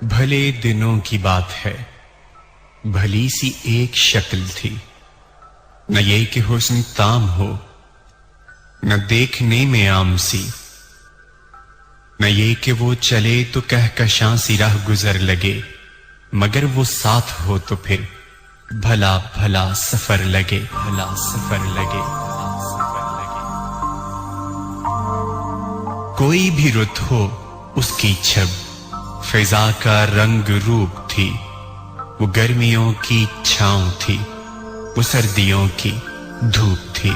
بھلے دنوں کی بات ہے، بھلی سی ایک شکل تھی، نہ یہ کہ حسن تام ہو، نہ دیکھنے میں عام سی، نہ یہ کہ وہ چلے تو کہکشاں سی راہ گزر لگے، مگر وہ ساتھ ہو تو پھر بھلا بھلا سفر لگے، بھلا سفر لگے۔ کوئی بھی رت ہو اس کی چھب فضا کا رنگ روپ تھی، وہ گرمیوں کی چھاؤں تھی، وہ سردیوں کی دھوپ تھی۔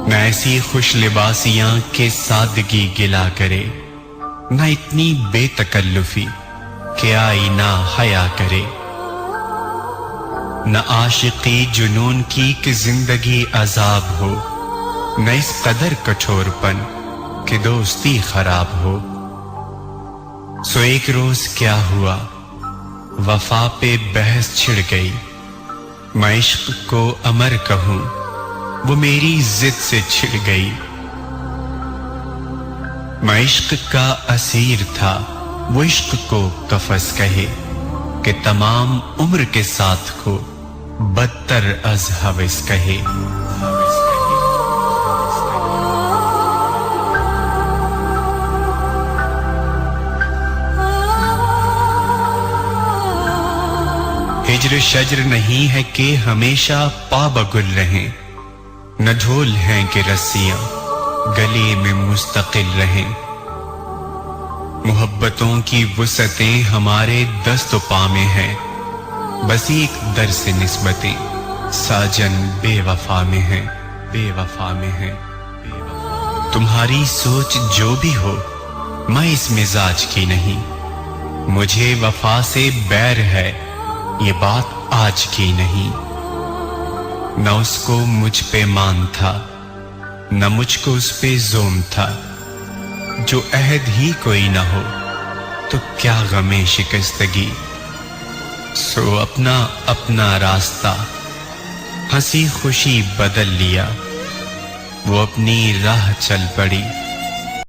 نہ ایسی خوش لباسیاں کہ سادگی گلا کرے، نہ اتنی بے تکلفی کہ آئینہ حیا کرے، نہ عاشقی جنون کی کہ زندگی عذاب ہو، نہ اس قدر کٹھور پن کہ دوستی خراب ہو۔ سو ایک روز کیا ہوا، وفا پہ بحث چھڑ گئی، میں عشق کو امر کہوں وہ میری ضد سے چھڑ گئی۔ میں عشق کا اسیر تھا، وہ عشق کو قفس کہے، کہ تمام عمر کے ساتھ کو بدتر از ہوس کہے۔ ہجر شجر نہیں ہے کہ ہمیشہ پابگل رہیں، نہ ڈھول ہیں کہ رسیاں گلے میں مستقل رہیں۔ محبتوں کی وسعتیں ہمارے دست و پا میں ہیں، بس ایک در سے نسبتیں ساجن بے وفا میں ہیں، بے وفا میں ہیں۔ تمہاری سوچ جو بھی ہو میں اس مزاج کی نہیں، مجھے وفا سے بیر ہے یہ بات آج کی نہیں۔ نہ اس کو مجھ پہ مان تھا، نہ مجھ کو اس پہ زوم تھا، جو عہد ہی کوئی نہ ہو تو کیا غم شکستگی۔ سو اپنا اپنا راستہ ہنسی خوشی بدل لیا، وہ اپنی راہ چل پڑی۔